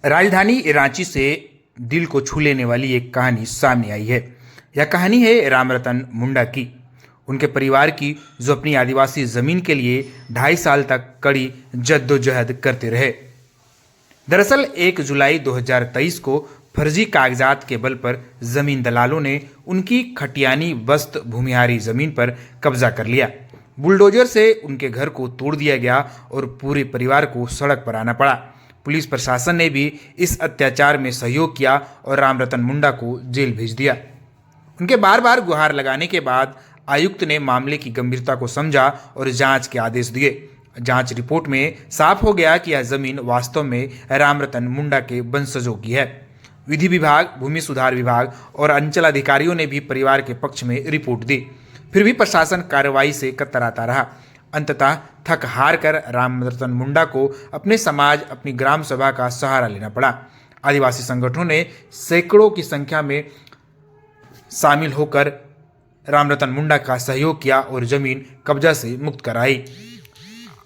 राजधानी रांची से दिल को छू लेने वाली एक कहानी सामने आई है। यह कहानी है रामरतन मुंडा की, उनके परिवार की, जो अपनी आदिवासी जमीन के लिए 2.5 साल तक कड़ी जद्दोजहद करते रहे। दरअसल 1 जुलाई 2023 को फर्जी कागजात के बल पर जमीन दलालों ने उनकी खटियानी बस्त भूमिहारी जमीन पर कब्जा कर लिया। बुलडोजर से उनके घर को तोड़ दिया गया और पूरे परिवार को सड़क पर आना पड़ा। पुलिस प्रशासन ने भी इस अत्याचार में सहयोग किया और रामरतन मुंडा को जेल भेज दिया। उनके बार बार गुहार लगाने के बाद आयुक्त ने मामले की गंभीरता को समझा और जांच के आदेश दिए। जांच रिपोर्ट में साफ हो गया कि यह जमीन वास्तव में रामरतन मुंडा के वंशजों की है। विधि विभाग, भूमि सुधार विभाग और अंचल अधिकारियों ने भी परिवार के पक्ष में रिपोर्ट दी, फिर भी प्रशासन कार्रवाई से कतराता रहा। अंततः थक हार कर रामरतन मुंडा को अपने समाज, अपनी ग्राम सभा का सहारा लेना पड़ा। आदिवासी संगठनों ने सैकड़ों की संख्या में शामिल होकर रामरतन मुंडा का सहयोग किया और जमीन कब्जा से मुक्त कराई।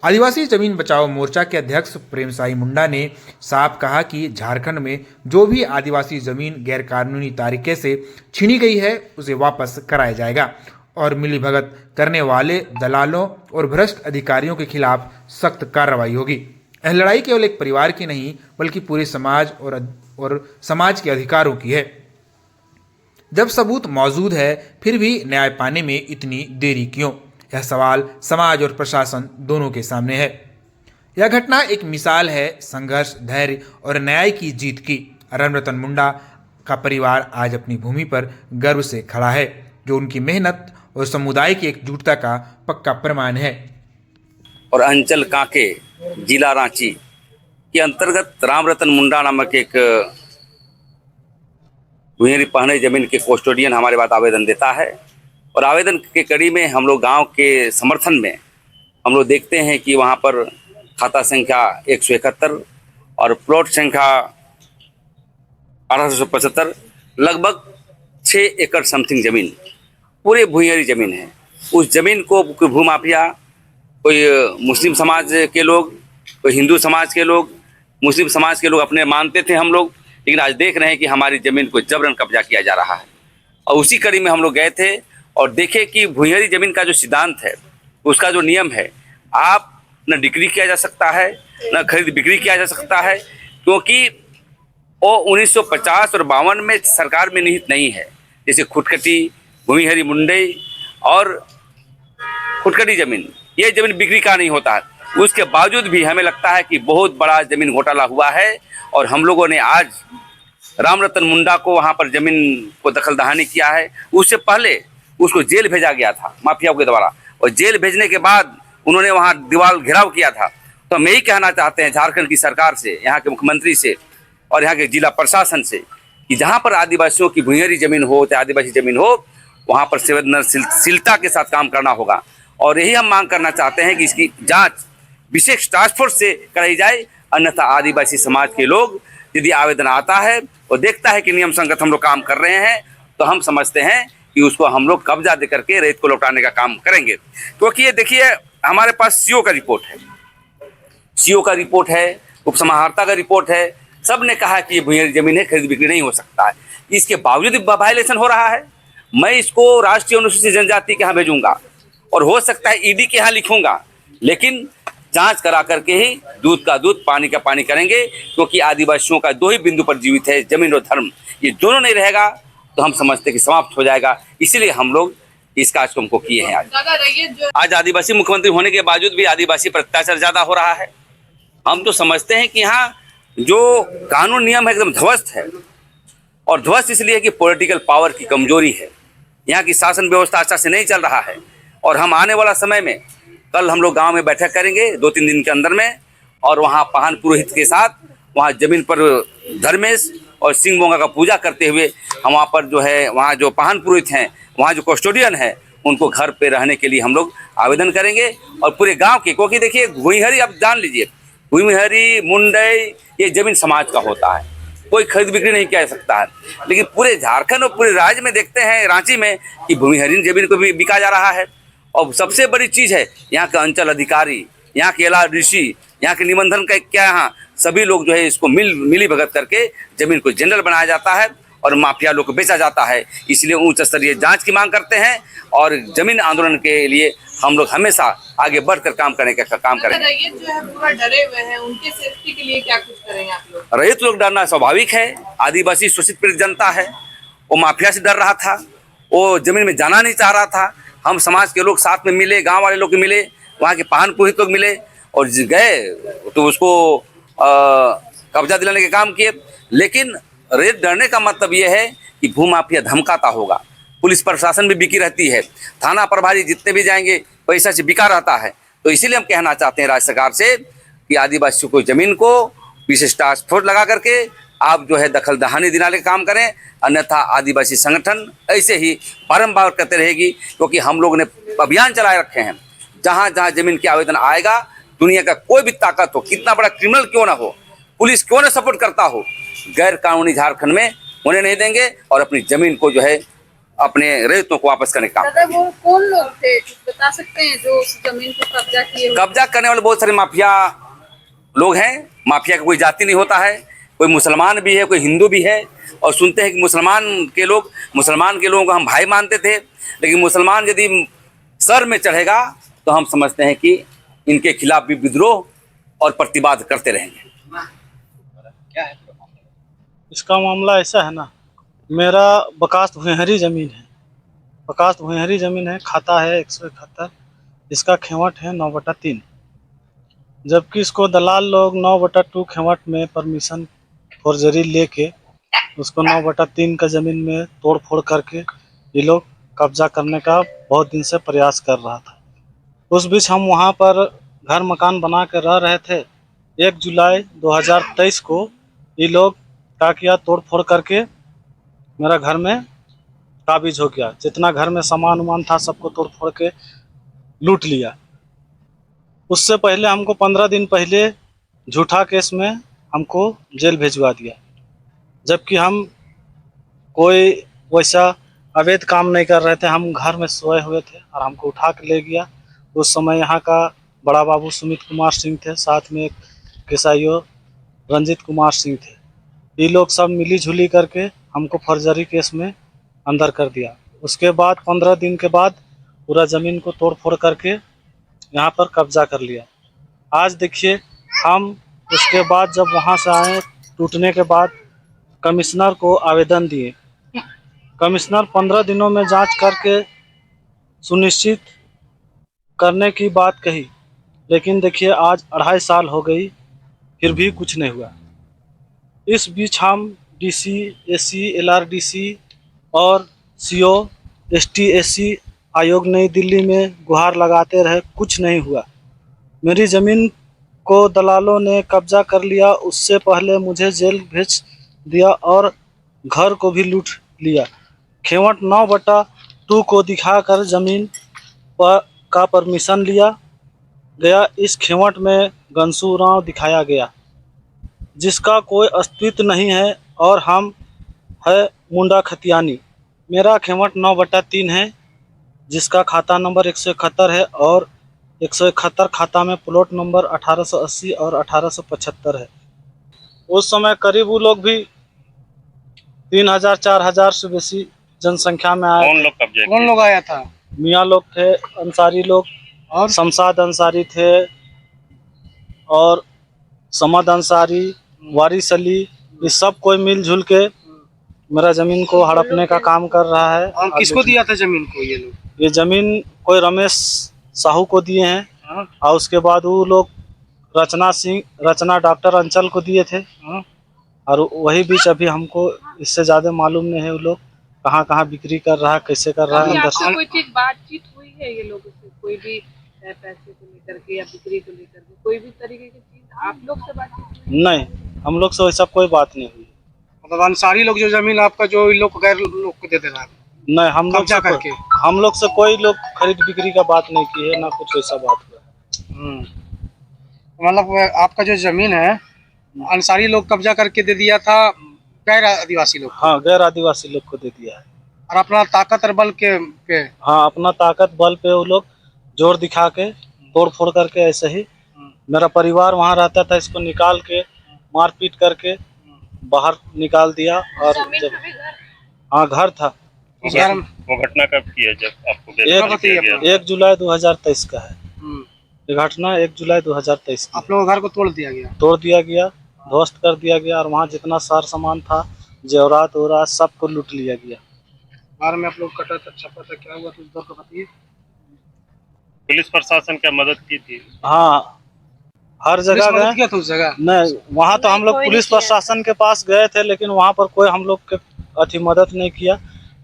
आदिवासी जमीन बचाओ मोर्चा के अध्यक्ष प्रेमसाई मुंडा ने साफ कहा कि झारखंड में जो भी आदिवासी जमीन गैरकानूनी तरीके से छीनी गई है उसे वापस कराया जाएगा और मिलीभगत करने वाले दलालों और भ्रष्ट अधिकारियों के खिलाफ सख्त कार्रवाई होगी। यह लड़ाई केवल एक परिवार की नहीं बल्कि पूरे समाज और समाज के अधिकारों की है। जब सबूत मौजूद है फिर भी न्याय पाने में इतनी देरी क्यों? यह सवाल समाज और प्रशासन दोनों के सामने है। यह घटना एक मिसाल है संघर्ष, धैर्य और न्याय की जीत की। रामरतन मुंडा का परिवार आज अपनी भूमि पर गर्व से खड़ा है, जो उनकी मेहनत और समुदाय की एकजुटता का पक्का प्रमाण है। और अंचल कांके, जिला रांची के अंतर्गत रामरतन मुंडा नामक एक भूमिहारी पहने जमीन के कस्टोडियन हमारे पास आवेदन देता है और आवेदन के कड़ी में हम लोग गांव के समर्थन में हम लोग देखते हैं कि वहां पर खाता संख्या 171 और प्लॉट संख्या 1875, लगभग 6 एकड़ समथिंग जमीन, पूरे भूमिहारी जमीन है। उस जमीन को कोई भूमाफिया, कोई मुस्लिम समाज के लोग, कोई हिंदू समाज के लोग, मुस्लिम समाज के लोग अपने मानते थे हम लोग, लेकिन आज देख रहे हैं कि हमारी ज़मीन को जबरन कब्जा किया जा रहा है। और उसी कड़ी में हम लोग गए थे और देखे कि भूमिहारी ज़मीन का जो सिद्धांत है, उसका जो नियम है, आप न डिक्री किया जा सकता है, न खरीद बिक्री किया जा सकता है, क्योंकि वो 1950 और 52 में सरकार में निहित नहीं है। जैसे खुटकटी, भूमिहारी मुंडई और खुटकटी ज़मीन, ये ज़मीन बिक्री का नहीं होता है। उसके बावजूद भी हमें लगता है कि बहुत बड़ा ज़मीन घोटाला हुआ है और हम लोगों ने आज रामरतन मुंडा को वहाँ पर ज़मीन को दखल दहानी किया है। उससे पहले उसको जेल भेजा गया था माफियाओं के द्वारा, और जेल भेजने के बाद उन्होंने वहाँ दीवार घेराव किया था। तो हम यही कहना चाहते हैं झारखंड की सरकार से, यहाँ के मुख्यमंत्री से और यहाँ के जिला प्रशासन से कि जहाँ पर आदिवासियों की भूमिहारी ज़मीन हो, चाहे आदिवासी ज़मीन हो, वहाँ पर संवेदनशीलता के साथ काम करना होगा। और यही हम मांग करना चाहते हैं कि इसकी जाँच विशेष टास्क फोर्स से कराई जाए, अन्यथा आदिवासी समाज के लोग यदि आवेदन आता है और देखता है कि नियम संगत हम लोग काम कर रहे हैं, तो हम समझते हैं कि उसको हम लोग कब्जा दे करके रेत को लौटाने का काम करेंगे। क्योंकि ये देखिए, हमारे पास सीओ का रिपोर्ट है, सीओ का रिपोर्ट है, उपसमाहर्ता का रिपोर्ट है, सब ने कहा कि ये भूमिहारी जमीन है, खरीद बिक्री नहीं हो सकता है। इसके बावजूद वायलेशन हो रहा है। मैं इसको राष्ट्रीय अनुसूचित जनजाति के यहाँ भेजूंगा और हो सकता है ईडी के यहाँ लिखूंगा, लेकिन जांच करा करके ही दूध का दूध, पानी का पानी करेंगे। क्योंकि आदिवासियों का 2 ही बिंदु पर जीवित है, जमीन और धर्म। ये दोनों नहीं रहेगा तो हम समझते कि समाप्त हो जाएगा। इसीलिए हम लोग इस कार्यक्रम को किए हैं। आज आदिवासी मुख्यमंत्री होने के बावजूद भी आदिवासी पर अत्याचार ज़्यादा हो रहा है। हम तो समझते हैं कि यहाँ जो कानून नियम है एकदम ध्वस्त है, और ध्वस्त इसलिए कि पॉलिटिकल पावर की कमजोरी है। यहाँ की शासन व्यवस्था अच्छा से नहीं चल रहा है। और हम आने वाला समय में, कल हम लोग गांव में बैठक करेंगे 2-3 दिन के अंदर में, और वहाँ पाहन पुरोहित के साथ वहाँ जमीन पर धर्मेश और सिंह बोंगा का पूजा करते हुए हम वहाँ पर जो है, वहाँ जो पाहन पुरोहित हैं, वहाँ जो कस्टोडियन है, उनको घर पे रहने के लिए हम लोग आवेदन करेंगे। और पूरे गांव के, क्योंकि देखिए भूमिहारी, आप जान लीजिए, भूमिहारी मुंडई ये जमीन समाज का होता है, कोई खरीद बिक्री नहीं किया जा सकता है। लेकिन पूरे झारखंड और पूरे राज्य में देखते हैं, रांची में, कि भूमिहारी जमीन को भी बिका जा रहा है। और सबसे बड़ी चीज़ है, यहाँ के अंचल अधिकारी, यहाँ के एला ऋषि, यहाँ के निबंधन का क्या, यहाँ सभी लोग जो है इसको मिली भगत करके जमीन को जनरल बनाया जाता है और माफिया लोग को बेचा जाता है। इसलिए उच्च स्तरीय जांच की मांग करते हैं और जमीन आंदोलन के लिए हम लोग हमेशा आगे बढ़कर काम करने का काम करेंगे। रैयत जो है पूरा डरे हुए हैं, उनके सेफ्टी के लिए क्या कुछ करेंगे आप लोग? रैयत लोग डरना स्वाभाविक है। आदिवासी शोषित पीड़ित जनता है, वो माफिया से डर रहा था, वो जमीन में जाना नहीं चाह रहा था। हम समाज के लोग साथ में मिले, गांव वाले लोग मिले, वहाँ के पाहन पुरोहित लोग मिले और गए तो उसको कब्जा दिलाने के काम किए। लेकिन रेत डरने का मतलब ये है कि भूमाफिया धमकाता होगा, पुलिस प्रशासन भी बिकी रहती है, थाना प्रभारी जितने भी जाएंगे पैसा से बिका रहता है। तो इसीलिए हम कहना चाहते हैं राज्य सरकार से कि आदिवासियों को जमीन को विशेष टास्क फोर्स लगा करके आप जो है दखल दहानी दिलाने का काम करें, अन्यथा आदिवासी संगठन ऐसे ही बारंबार करते रहेगी। क्योंकि हम लोग ने अभियान चलाए रखे हैं, जहाँ जहाँ जमीन के आवेदन आएगा, दुनिया का कोई भी ताकत हो, कितना बड़ा क्रिमिनल क्यों ना हो, पुलिस क्यों ना सपोर्ट करता हो, गैर कानूनी झारखंड में होने नहीं देंगे और अपनी जमीन को जो है अपने रैयतों को वापस करने का काम। दादा, वो कौन लोग थे बता सकते हैं जो उस जमीन को कब्जा किए हुए? कब्जा करने वाले बहुत सारे माफिया लोग हैं। माफिया का कोई जाति नहीं होता है, कोई मुसलमान भी है, कोई हिंदू भी है। और सुनते हैं कि मुसलमान के लोगों को हम भाई मानते थे, लेकिन मुसलमान यदि सर में चढ़ेगा तो हम समझते हैं कि इनके खिलाफ भी विद्रोह और प्रतिवाद करते रहेंगे। इसका मामला ऐसा है ना, मेरा बकास्त भुइहरी ज़मीन है, बकास्त भुइहरी ज़मीन है, खाता है 171, इसका खेवट है 9/3, जबकि इसको दलाल लोग 9/2 खेवट में परमिशन फॉर्जरी लेके उसको 9/3 का ज़मीन में तोड़ फोड़ करके ये लोग कब्जा करने का बहुत दिन से प्रयास कर रहा था। उस बीच हम वहाँ पर घर मकान बना कर रह रहे थे। 1 जुलाई 2023 को ये लोग क्या किया, तोड़ फोड़ करके मेरा घर में काबिज हो गया। जितना घर में सामान उमान था सबको तोड़ फोड़ के लूट लिया। उससे पहले हमको 15 दिन पहले झूठा केस में हमको जेल भिजवा दिया, जबकि हम कोई वैसा अवैध काम नहीं कर रहे थे। हम घर में सोए हुए थे और हमको उठा के ले गया। उस समय यहाँ का बड़ा बाबू सुमित कुमार सिंह थे, साथ में एक केसाईओ रंजित कुमार सिंह थे। ये लोग सब मिली जुली करके हमको फर्जरी केस में अंदर कर दिया। उसके बाद 15 दिन के बाद पूरा ज़मीन को तोड़ फोड़ करके यहाँ पर कब्जा कर लिया। आज देखिए, हम उसके बाद जब वहाँ से आए, टूटने के बाद कमिश्नर को आवेदन दिए। कमिश्नर 15 दिनों में जांच करके सुनिश्चित करने की बात कही, लेकिन देखिए आज 2.5 साल हो गई, फिर भी कुछ नहीं हुआ। इस बीच हम DC, SC, LRDC और CO, ST, SC आयोग नई दिल्ली में गुहार लगाते रहे, कुछ नहीं हुआ। मेरी ज़मीन को दलालों ने कब्जा कर लिया, उससे पहले मुझे जेल भेज दिया और घर को भी लूट लिया। खेवट 9/2 को दिखाकर ज़मीन का परमिशन लिया गया। इस खेवट में गंसू राव दिखाया गया, जिसका कोई अस्तित्व नहीं है, और हम है मुंडा खतियानी। मेरा खेवट 9/3 है, जिसका खाता नंबर 171 है और 171 खाता में प्लॉट नंबर 1880 और 1875 है। उस समय करीब वो लोग भी 3000-4000 से बेसी जनसंख्या में आए। कौन लोग आया था? मियाँ लोग थे, अंसारी लोग और शमशाद अंसारी थे और समद अंसारी, वारिस अली, ये सब कोई मिलजुल के मेरा ज़मीन को हड़पने का काम कर रहा है। और किसको दिया था ज़मीन को ये लोग? ये ज़मीन कोई रमेश साहू को दिए हैं और उसके बाद वो लोग रचना डॉक्टर अंचल को दिए थे। और वही बीच अभी हमको इससे ज़्यादा मालूम नहीं है वो लोग कहाँ कहाँ बिक्री कर रहा है, कैसे कर रहा है। अंदर से कोई चीज बातचीत हुई है ये लोगों से, कोई भी पैसे को लेकर के या बिक्री को लेकर के, कोई भी तरीके की चीज आप लोग से बातचीत हुई? नहीं, हम लोग से वैसा कोई बात नहीं हुई। मतलब अंसारी लोग जो ज़मीन आपका जो इन लोग गैर लोग को दे रहा है? नहीं, हम लोग से कोई लोग खरीद बिक्री का बात नहीं की है, ना कुछ वैसा बात हुआ। मतलब आपका जो ज़मीन है अंसारी लोग कब्जा करके दे दिया था गैर आदिवासी लोग? हाँ, गैर आदिवासी लोग को दे दिया है। और अपना ताकत और बल के हाँ, अपना ताकत बल पे वो लोग जोर दिखा के तोड़ फोड़ करके ऐसे ही मेरा परिवार वहाँ रहता था, इसको निकाल के मारपीट करके बाहर निकाल दिया। और जब हाँ घर था, उस घर में वो घटना कब की है जब आपको गिरफ्तार किया गया? 1 जुलाई 2023 का है हम्म, ये घटना। 1 जुलाई 2023 की आप लोगों के घर को तोड़ दिया गया। तोड़ दिया गया, ध्वस्त कर दिया गया, और वहाँ जितना सार सामान था, जेवरात वरात सबको लूट लिया गया। बाहर में आप लोग कटा था, छपा था, क्या हुआ तो दौर को बताइए। पुलिस प्रशासन क्या मदद की थी? हाँ, हर जगह पुलिस मदद गए। किया था उस जगह। नहीं, वहाँ तो हम लोग पुलिस प्रशासन के पास गए थे, लेकिन वहाँ पर कोई हम लोग के मदद नहीं किया।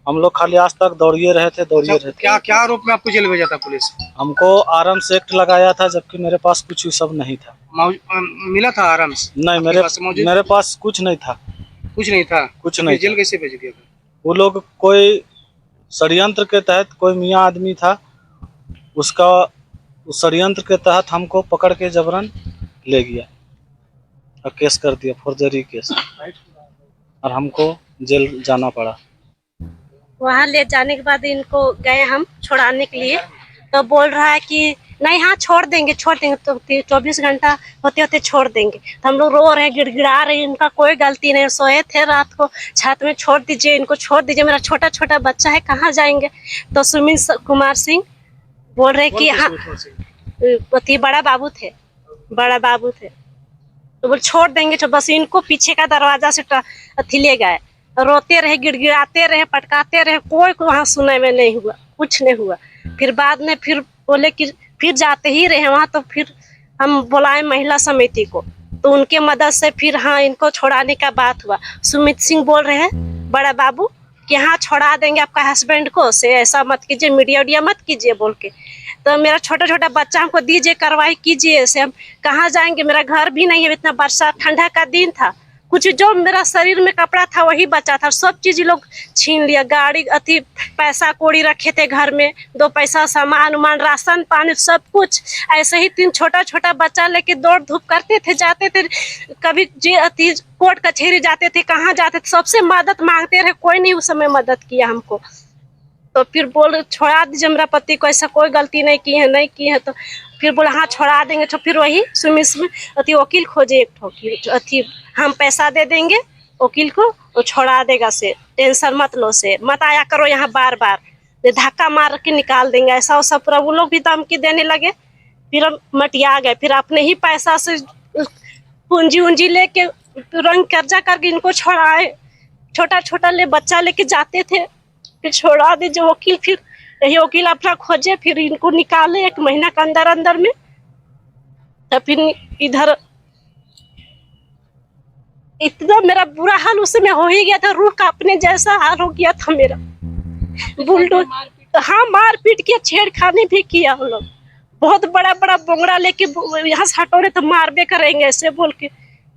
हम लोग खाली आज तक दौड़िए रहे थे। क्या क्या आरोप में आपको जेल भेजा था पुलिस? हमको आर्म्स एक्ट लगाया था, जबकि मेरे पास कुछ भी सब नहीं था। मिला था आराम्स? नहीं, आपके पास मौजूद? मेरे पास कुछ नहीं था। कुछ नहीं था? कुछ नहीं जेल था। कैसे भेज दिया था? वो लोग कोई षड्यंत्र के तहत, कोई मियाँ आदमी था, उसका उस षड्यंत्र के तहत हमको पकड़ के जबरन ले गया और केस कर दिया, फौर्जरी केस, और हमको जेल जाना पड़ा। वहाँ ले जाने के बाद इनको गए हम छुड़ाने के लिए, तो बोल रहा है कि नहीं, हाँ छोड़ देंगे तो 24 घंटा होते होते छोड़ देंगे। तो हम लोग रो रहे हैं, गिड़गिड़ा रहे हैं, इनका कोई गलती नहीं, सोए थे रात को छत में, छोड़ दीजिए इनको, छोड़ दीजिए, मेरा छोटा छोटा बच्चा है, कहाँ जाएंगे। तो सुमित कुमार सिंह बोल रहे कि हाँ, अति बड़ा बाबू थे तो बोल छोड़ देंगे, तो बस इनको पीछे का दरवाजा से अथी ले गए। रोते रहे, गिड़गिड़ाते रहे, पटकाते रहे, कोई वहाँ सुनने में नहीं हुआ, कुछ नहीं हुआ। फिर बाद में फिर बोले कि फिर जाते ही रहे वहाँ, तो फिर हम बुलाए महिला समिति को, तो उनके मदद से फिर हाँ इनको छोड़ाने का बात हुआ। सुमित सिंह बोल रहे हैं बड़ा बाबू कि हाँ छोड़ा देंगे आपका हस्बैंड को, से ऐसा मत कीजिए, मीडिया मत कीजिए बोल के। तो मेरा छोटा छोटा बच्चा हमको दीजिए, कार्रवाई कीजिए, ऐसे हम कहाँ जाएंगे, मेरा घर भी नहीं है, इतना बरसात ठंडा का दिन था, कुछ जो मेरा शरीर में कपड़ा था वही बचा था, सब चीज लोग छीन लिया। गाड़ी अति पैसा कौड़ी रखे थे घर में, 2 पैसा सामान उमान, राशन पानी सब कुछ। ऐसे ही 3 छोटा छोटा बच्चा लेके दौड़ धूप करते थे, जाते थे, कभी जे अति कोर्ट कचहरी जाते थे, कहाँ जाते थे, सबसे मदद मांगते रहे, कोई नहीं उस समय मदद किया हमको। तो फिर बोल छोड़ा दीजिए, मेरा पति को ऐसा कोई गलती नहीं की है। तो फिर बोला हाँ छोड़ा देंगे। तो फिर वही सुमित में अति वकील खोजे, एक अति हम पैसा दे देंगे वकील को, वो छोड़ा देगा, से टेंशन मत लो, से मत आया करो यहाँ बार बार, धक्का मार के निकाल देंगे, ऐसा वैसा पूरा वो लोग भी धमकी देने लगे। फिर हम मटिया गए, फिर अपने ही पैसा से पूंजी उंजी लेके रंग कर्जा करके इनको छोड़ाए। छोटा छोटा ले बच्चा लेके जाते थे, फिर छोड़ा दीजिए वकील। फिर यही वकील अपना खोजे, फिर इनको निकाले 1 महीना के अंदर में। तो फिर इधर इतना मेरा बुरा हाल उस समय हो ही गया था, रूह कांपने जैसा हाल हो गया था मेरा। बुलडोज हाँ मारपीट किया, छेड़खानी भी किया हम लोग, बहुत बड़ा बड़ा बोंगड़ा लेके यहाँ से हटो रहे तो मारबे करेंगे ऐसे बोल के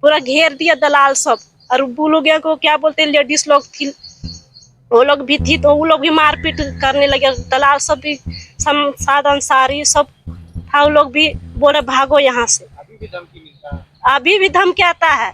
पूरा घेर दिया दलाल सब। और बोलोगे को क्या बोलते, लेडीज लोग थी, वो लोग भी थी, तो वो लोग भी मारपीट करने लगे। दलाल सब भी, शमशाद अंसारी सब था, वो लोग भी बोले भागो यहाँ से। अभी भी धमकी आता है।